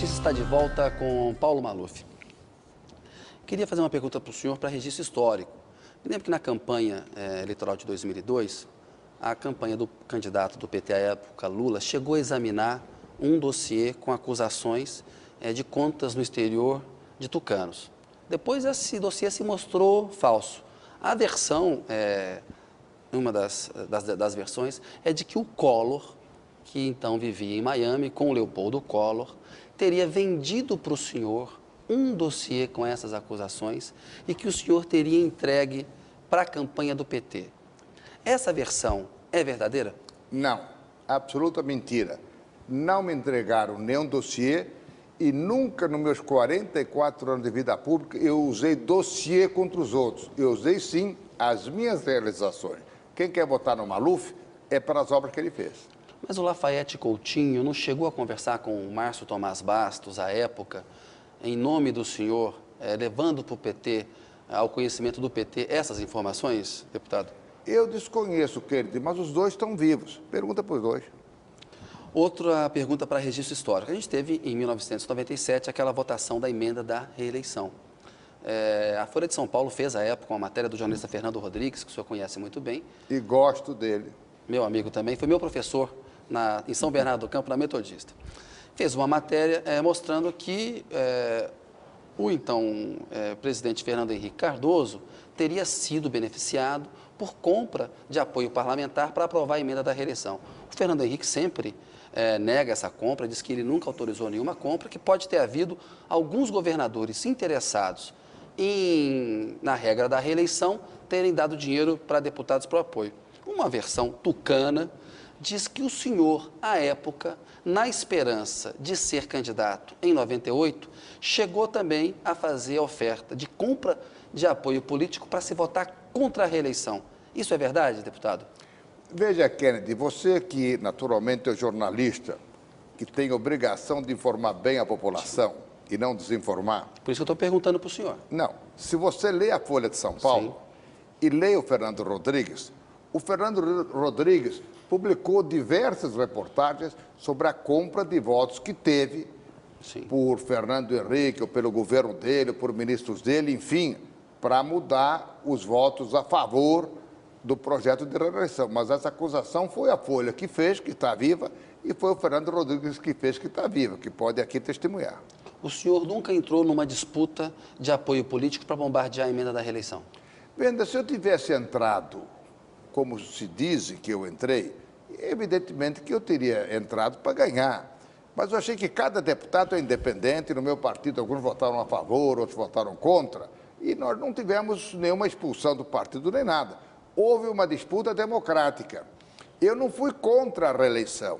Notícias está de volta com Paulo Maluf. Queria fazer uma pergunta para o senhor para registro histórico. Me lembro que na campanha eleitoral de 2002, a campanha do candidato do PT à época, Lula, chegou a examinar um dossiê com acusações de contas no exterior de tucanos. Depois esse dossiê se mostrou falso. A versão, uma das versões, é de que o Collor, que então vivia em Miami com o Leopoldo Collor, teria vendido para o senhor um dossiê com essas acusações e que o senhor teria entregue para a campanha do PT. Essa versão é verdadeira? Não, absoluta mentira. Não me entregaram nenhum dossiê e nunca, nos meus 44 anos de vida pública, eu usei dossiê contra os outros. Eu usei, sim, as minhas realizações. Quem quer votar no Maluf é para as obras que ele fez. Mas o Lafayette Coutinho não chegou a conversar com o Márcio Tomás Bastos, à época, em nome do senhor, levando para o PT, ao conhecimento do PT, essas informações, deputado? Eu desconheço, querido, mas os dois estão vivos. Pergunta para os dois. Outra pergunta para registro histórico. A gente teve, em 1997, aquela votação da emenda da reeleição. A Folha de São Paulo fez, à época, uma matéria do jornalista Fernando Rodrigues, que o senhor conhece muito bem. E gosto dele. Meu amigo também, foi meu professor em São Bernardo do Campo, na Metodista. Fez uma matéria mostrando que o então presidente Fernando Henrique Cardoso teria sido beneficiado por compra de apoio parlamentar para aprovar a emenda da reeleição. O Fernando Henrique sempre nega essa compra, diz que ele nunca autorizou nenhuma compra, que pode ter havido alguns governadores interessados na regra da reeleição terem dado dinheiro para deputados para o apoio. Uma versão tucana diz que o senhor, à época, na esperança de ser candidato em 98, chegou também a fazer a oferta de compra de apoio político para se votar contra a reeleição. Isso é verdade, deputado? Veja, Kennedy, você que naturalmente é jornalista, que tem obrigação de informar bem a população e não desinformar. Por isso que eu estou perguntando para o senhor. Não, se você lê a Folha de São Paulo e lê o Fernando Rodrigues publicou diversas reportagens sobre a compra de votos que teve por Fernando Henrique, ou pelo governo dele, ou por ministros dele, enfim, para mudar os votos a favor do projeto de reeleição. Mas essa acusação foi a Folha que fez, que está viva, e foi o Fernando Rodrigues que fez, que está vivo, que pode aqui testemunhar. O senhor nunca entrou numa disputa de apoio político para bombardear a emenda da reeleição? Venda, se eu tivesse entrado, como se diz que eu entrei, evidentemente que eu teria entrado para ganhar. Mas eu achei que cada deputado é independente, no meu partido alguns votaram a favor, outros votaram contra, e nós não tivemos nenhuma expulsão do partido nem nada. Houve uma disputa democrática. Eu não fui contra a reeleição,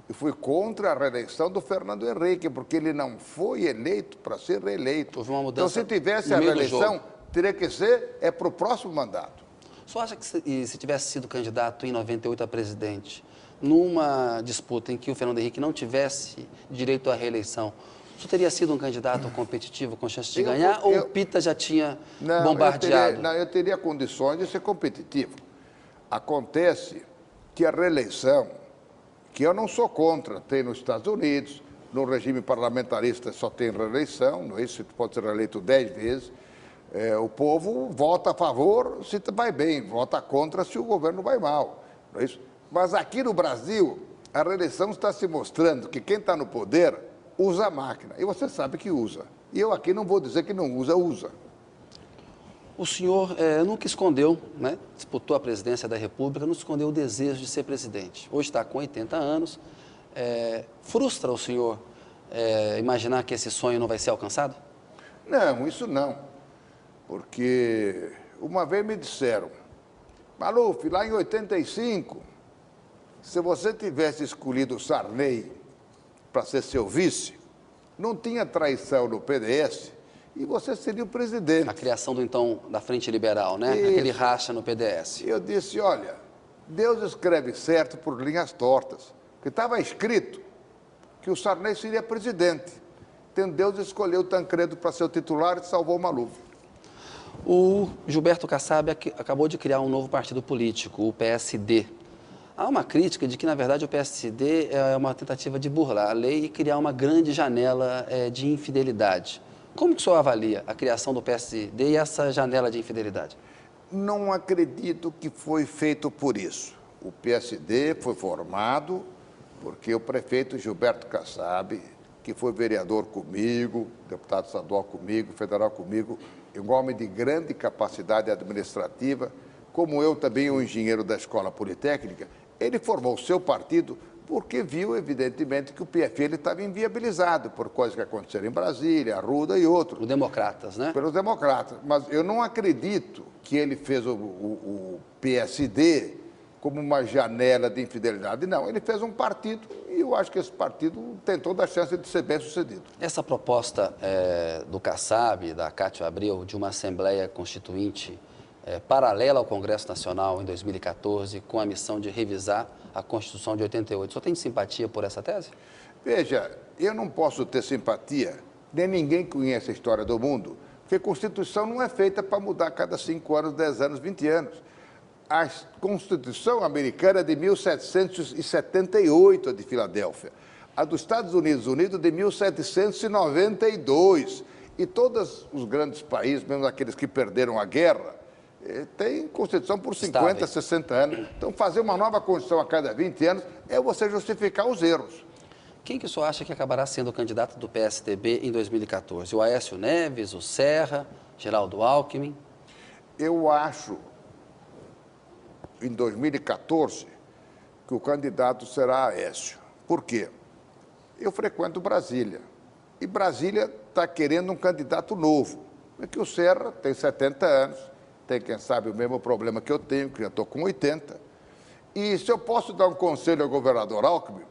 eu fui contra a reeleição do Fernando Henrique, porque ele não foi eleito para ser reeleito. Houve uma mudança. Então, se tivesse a reeleição, teria que ser para o próximo mandato. O senhor acha que se tivesse sido candidato em 98 a presidente, numa disputa em que o Fernando Henrique não tivesse direito à reeleição, o senhor teria sido um candidato competitivo com chance de ganhar ou o Pita já tinha bombardeado? Eu teria condições de ser competitivo. Acontece que a reeleição, que eu não sou contra, tem nos Estados Unidos, no regime parlamentarista só tem reeleição, não é isso? Pode ser reeleito 10 vezes. O povo vota a favor se vai bem, vota contra se o governo vai mal. Não é isso? Mas aqui no Brasil, a reeleição está se mostrando que quem está no poder usa a máquina. E você sabe que usa. E eu aqui não vou dizer que não usa, usa. O senhor nunca escondeu, né? Disputou a presidência da República, não escondeu o desejo de ser presidente. Hoje está com 80 anos. Frustra o senhor imaginar que esse sonho não vai ser alcançado? Não, isso não. Porque uma vez me disseram, Maluf, lá em 85, se você tivesse escolhido o Sarney para ser seu vice, não tinha traição no PDS e você seria o presidente. A criação da Frente Liberal, né? Isso. Aquele racha no PDS. Eu disse, olha, Deus escreve certo por linhas tortas, porque estava escrito que o Sarney seria presidente. Então Deus escolheu o Tancredo para ser o titular e salvou o Maluf. O Gilberto Kassab acabou de criar um novo partido político, o PSD. Há uma crítica de que, na verdade, o PSD é uma tentativa de burlar a lei e criar uma grande janela de infidelidade. Como que o senhor avalia a criação do PSD e essa janela de infidelidade? Não acredito que foi feito por isso. O PSD foi formado porque o prefeito Gilberto Kassab, que foi vereador comigo, deputado estadual comigo, federal comigo, um homem de grande capacidade administrativa, como eu também, um engenheiro da Escola Politécnica, ele formou o seu partido porque viu, evidentemente, que o PFL estava inviabilizado por coisas que aconteceram em Brasília, Arruda e outros. Os democratas, né? Pelos democratas. Mas eu não acredito que ele fez o PSD como uma janela de infidelidade. Não, ele fez um partido e eu acho que esse partido tem toda a chance de ser bem sucedido. Essa proposta do Kassab, da Cátia Abreu, de uma Assembleia Constituinte paralela ao Congresso Nacional em 2014, com a missão de revisar a Constituição de 88. O senhor tem simpatia por essa tese? Veja, eu não posso ter simpatia, nem ninguém conhece a história do mundo, porque a Constituição não é feita para mudar a cada 5 anos, 10 anos, 20 anos. A Constituição americana é de 1778, a de Filadélfia. A dos Estados Unidos de 1792. E todos os grandes países, mesmo aqueles que perderam a guerra, têm Constituição por 50, 60 anos. Então, fazer uma nova Constituição a cada 20 anos é você justificar os erros. Quem que o senhor acha que acabará sendo o candidato do PSDB em 2014? O Aécio Neves, o Serra, Geraldo Alckmin? Eu acho, em 2014, que o candidato será Aécio. Por quê? Eu frequento Brasília. E Brasília está querendo um candidato novo. Porque o Serra tem 70 anos, tem, quem sabe, o mesmo problema que eu tenho, que já estou com 80. E se eu posso dar um conselho ao governador Alckmin,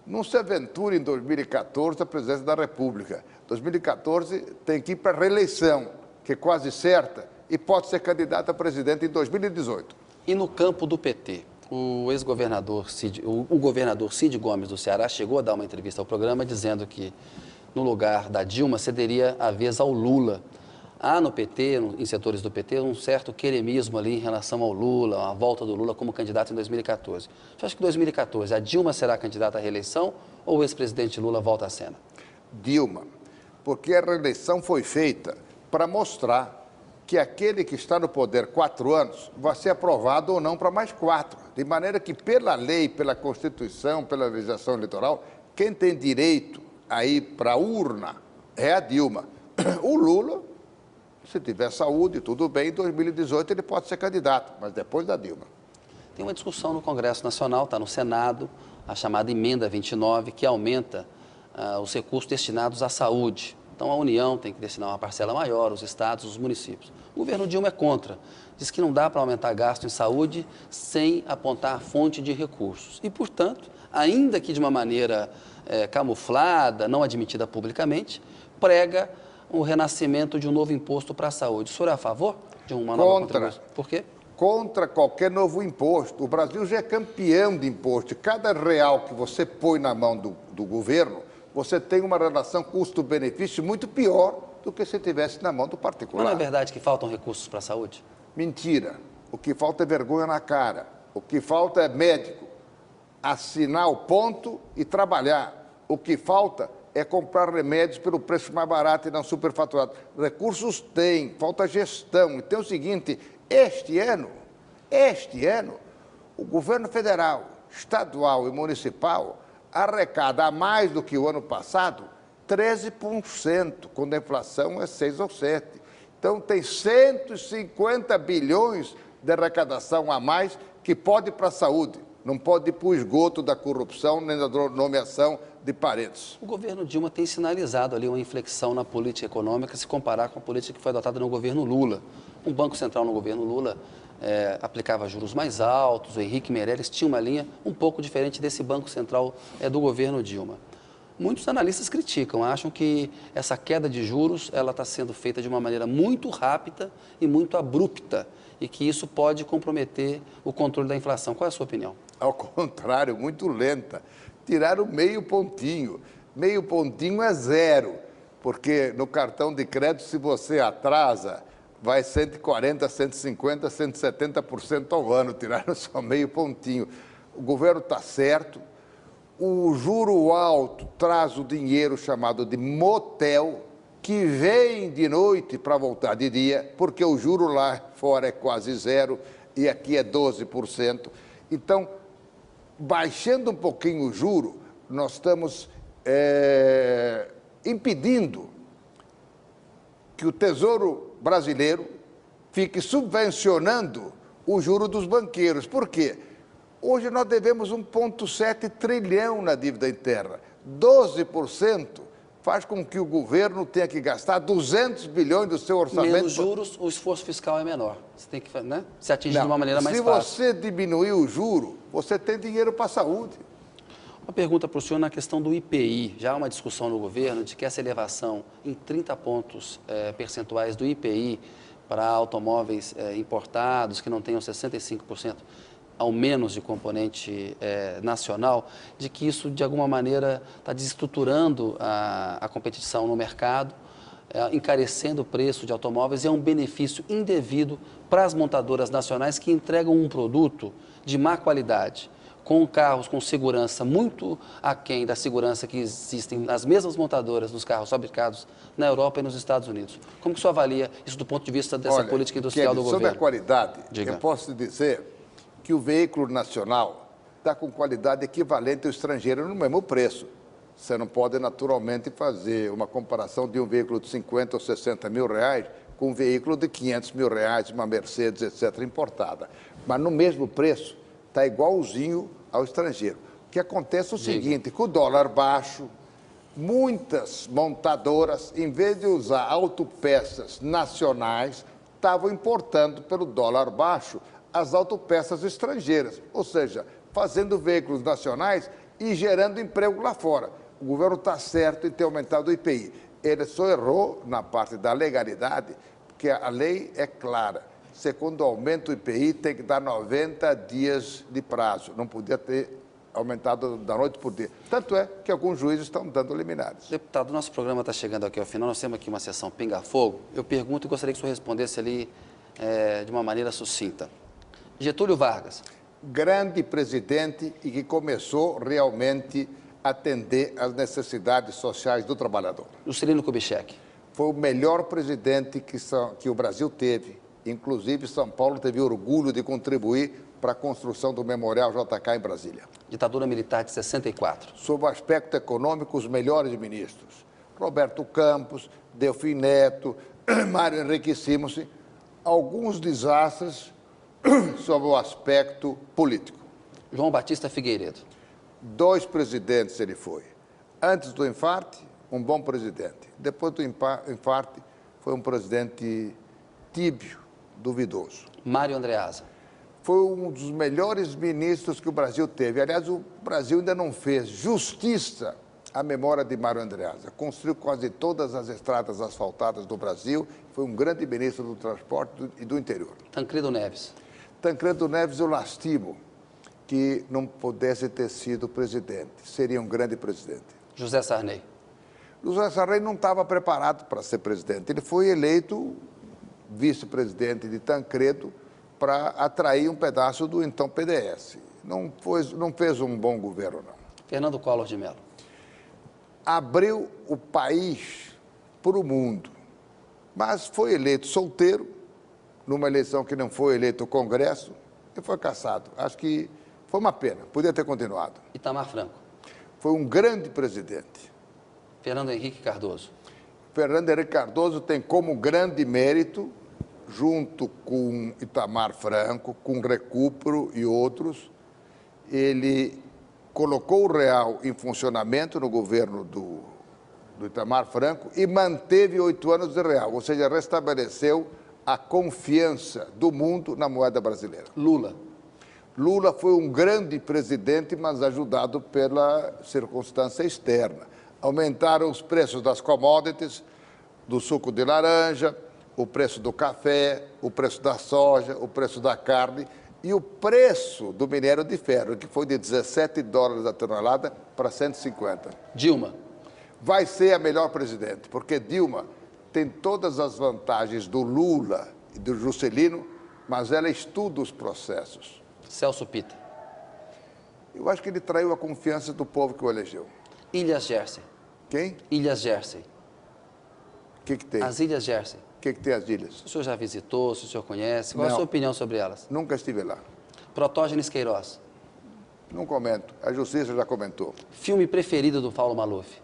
não se aventure em 2014 a presidência da República. 2014 tem que ir para a reeleição, que é quase certa, e pode ser candidato a presidente em 2018. E no campo do PT, o ex-governador o governador Cid Gomes do Ceará chegou a dar uma entrevista ao programa dizendo que no lugar da Dilma cederia a vez ao Lula. Há no PT, em setores do PT, um certo queremismo ali em relação ao Lula, a volta do Lula como candidato em 2014. Você acha que em 2014 a Dilma será candidata à reeleição ou o ex-presidente Lula volta à cena? Dilma, porque a reeleição foi feita para mostrar que aquele que está no poder 4 anos vai ser aprovado ou não para mais 4. De maneira que, pela lei, pela Constituição, pela legislação eleitoral, quem tem direito a ir para a urna é a Dilma. O Lula, se tiver saúde, tudo bem, em 2018 ele pode ser candidato, mas depois da Dilma. Tem uma discussão no Congresso Nacional, está no Senado, a chamada Emenda 29, que aumenta os recursos destinados à saúde. Então, a União tem que destinar uma parcela maior, os estados, os municípios. O governo Dilma é contra. Diz que não dá para aumentar gasto em saúde sem apontar a fonte de recursos. E, portanto, ainda que de uma maneira camuflada, não admitida publicamente, prega o renascimento de um novo imposto para a saúde. O senhor é a favor de uma nova contribuição? Por quê? Contra qualquer novo imposto. O Brasil já é campeão de imposto. Cada real que você põe na mão do governo, você tem uma relação custo-benefício muito pior do que se tivesse na mão do particular. Mas não é verdade que faltam recursos para a saúde? Mentira. O que falta é vergonha na cara. O que falta é médico assinar o ponto e trabalhar. O que falta é comprar remédios pelo preço mais barato e não superfaturado. Recursos tem, falta gestão. Então é o seguinte, este ano, o governo federal, estadual e municipal arrecada a mais do que o ano passado 13%, quando a inflação é 6 ou 7. Então tem 150 bilhões de arrecadação a mais que pode ir para a saúde, não pode ir para o esgoto da corrupção nem da nomeação de parentes. O governo Dilma tem sinalizado ali uma inflexão na política econômica se comparar com a política que foi adotada no governo Lula. Um Banco Central no governo Lula aplicava juros mais altos, o Henrique Meirelles tinha uma linha um pouco diferente desse Banco Central do governo Dilma. Muitos analistas criticam, acham que essa queda de juros ela está sendo feita de uma maneira muito rápida e muito abrupta e que isso pode comprometer o controle da inflação. Qual é a sua opinião? Ao contrário, muito lenta. Tiraram meio pontinho. Meio pontinho é 0, porque no cartão de crédito, se você atrasa, vai 140%, 150%, 170% ao ano. Tiraram só meio pontinho. o governo está certo, o juro alto traz o dinheiro chamado de motel, que vem de noite para voltar de dia, porque o juro lá fora é quase zero e aqui é 12%. Então, baixando um pouquinho o juro, nós estamos impedindo que o Tesouro Brasileiro fique subvencionando o juro dos banqueiros. Por quê? Hoje nós devemos 1,7 trilhão na dívida interna. 12% faz com que o governo tenha que gastar 200 bilhões do seu orçamento. Menos juros, o esforço fiscal é menor. Você tem que, né, se atingir de uma maneira mais fácil. Se você diminuir o juro, você tem dinheiro para a saúde. Uma pergunta para o senhor na questão do IPI. Já há uma discussão no governo de que essa elevação em 30 pontos percentuais do IPI para automóveis importados que não tenham 65% ao menos de componente nacional, de que isso, de alguma maneira, está desestruturando a competição no mercado, encarecendo o preço de automóveis e é um benefício indevido para as montadoras nacionais que entregam um produto de má qualidade, com carros com segurança muito aquém da segurança que existem nas mesmas montadoras dos carros fabricados na Europa e nos Estados Unidos. Como que o senhor avalia isso do ponto de vista dessa política industrial do governo? Sobre a qualidade, Diga. eu posso dizer que o veículo nacional está com qualidade equivalente ao estrangeiro no mesmo preço. Você não pode, naturalmente, fazer uma comparação de um veículo de 50 ou 60 mil reais com um veículo de 500 mil reais, uma Mercedes, etc., importada. Mas no mesmo preço, está igualzinho ao estrangeiro. O que acontece é o seguinte, com o dólar baixo, muitas montadoras, em vez de usar autopeças nacionais, estavam importando pelo dólar baixo as autopeças estrangeiras, ou seja, fazendo veículos nacionais e gerando emprego lá fora. O governo está certo em ter aumentado o IPI. Ele só errou na parte da legalidade, porque a lei é clara. Você, quando aumenta o IPI, tem que dar 90 dias de prazo. Não podia ter aumentado da noite por dia. Tanto é que alguns juízes estão dando liminares. Deputado, nosso programa está chegando aqui ao final. Nós temos aqui uma sessão pinga-fogo. Eu pergunto e gostaria que o senhor respondesse ali de uma maneira sucinta. Getúlio Vargas. Grande presidente e que começou realmente a atender às necessidades sociais do trabalhador. Juscelino Kubitschek. Foi o melhor presidente que o Brasil teve. Inclusive, São Paulo teve orgulho de contribuir para a construção do Memorial JK em Brasília. Ditadura militar de 64. Sob o aspecto econômico, os melhores ministros. Roberto Campos, Delfim Neto, Mário Henrique Simonsen. Alguns desastres sob o aspecto político. João Batista Figueiredo. 2 presidentes ele foi. Antes do infarte, um bom presidente. Depois do infarte, foi um presidente tíbio, duvidoso. Mário Andreasa. Foi um dos melhores ministros que o Brasil teve. Aliás, o Brasil ainda não fez justiça à memória de Mário Andreasa. Construiu quase todas as estradas asfaltadas do Brasil. Foi um grande ministro do transporte e do interior. Tancredo Neves. Tancredo Neves, eu lastimo que não pudesse ter sido presidente. Seria um grande presidente. José Sarney. José Sarney não estava preparado para ser presidente. Ele foi eleito vice-presidente de Tancredo para atrair um pedaço do então PDS. Não fez um bom governo, não. Fernando Collor de Mello. Abriu o país para o mundo, mas foi eleito solteiro, numa eleição que não foi eleito o Congresso, e foi cassado. Acho que foi uma pena, podia ter continuado. Itamar Franco. Foi um grande presidente. Fernando Henrique Cardoso. Fernando Henrique Cardoso tem como grande mérito, junto com Itamar Franco, com Recupero e outros, ele colocou o real em funcionamento no governo do Itamar Franco e manteve 8 anos de real, ou seja, restabeleceu a confiança do mundo na moeda brasileira. Lula. Lula foi um grande presidente, mas ajudado pela circunstância externa. Aumentaram os preços das commodities, do suco de laranja, o preço do café, o preço da soja, o preço da carne e o preço do minério de ferro, que foi de 17 dólares a tonelada para 150. Dilma. Vai ser a melhor presidente, porque Dilma tem todas as vantagens do Lula e do Juscelino, mas ela estuda os processos. Celso Pitta. Eu acho que ele traiu a confiança do povo que o elegeu. Ilhas Jersey. Quem? Ilhas Jersey. O que tem? As Ilhas Jersey. O que tem as ilhas? O senhor já visitou, se o senhor conhece? Qual é a Não. sua opinião sobre elas? Nunca estive lá. Protógenes Queiroz. Não comento. A justiça já comentou. Filme preferido do Paulo Maluf.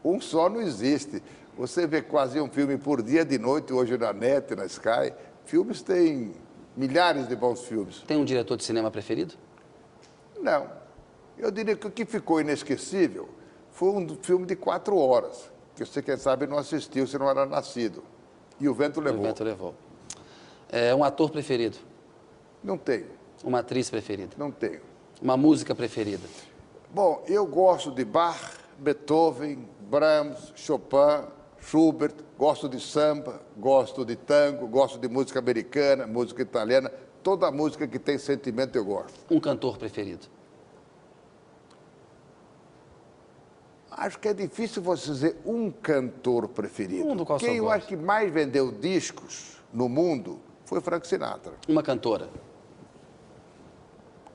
Um só não existe. Você vê quase um filme por dia, de noite, hoje na NET, na Sky. Filmes têm milhares de bons filmes. Tem um diretor de cinema preferido? Não. Eu diria que o que ficou inesquecível foi um filme de 4 horas, que você, quem sabe, não assistiu, se não era nascido. E O Vento Levou. O Vento Levou. Um ator preferido? Não tenho, Uma atriz preferida? não tenho. Uma música preferida? Bom, eu gosto de Bach, Beethoven, Brahms, Chopin, Schubert, gosto de samba, gosto de tango, gosto de música americana, música italiana, toda música que tem sentimento eu gosto. Um cantor preferido? Acho que é difícil você dizer um cantor preferido. Qual Quem eu gosta? acho que mais vendeu discos no mundo foi Frank Sinatra. Uma cantora?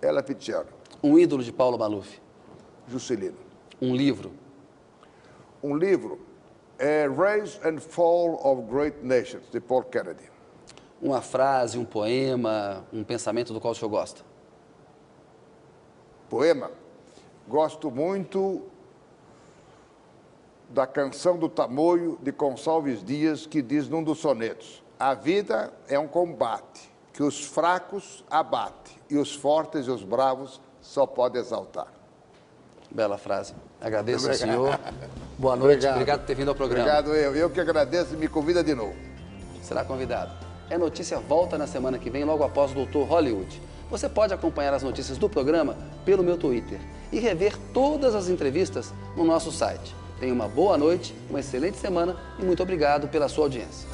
Ella Fitzgerald, Um ídolo de Paulo Maluf? Juscelino. Um livro? Um livro é Rise and Fall of Great Nations, de Paul Kennedy. Uma frase, um poema, um pensamento do qual o senhor gosta? Poema. Gosto muito da Canção do Tamoio, de Gonçalves Dias, que diz num dos sonetos: a vida é um combate, que os fracos abate, e os fortes e os bravos só podem exaltar. Bela frase. Agradeço ao senhor. Boa noite. Obrigado por ter vindo ao programa. Obrigado, eu que agradeço e me convida de novo. Será convidado. É Notícia volta na semana que vem, logo após o Doutor Hollywood. Você pode acompanhar as notícias do programa pelo meu Twitter e rever todas as entrevistas no nosso site. Tenha uma boa noite, uma excelente semana e muito obrigado pela sua audiência.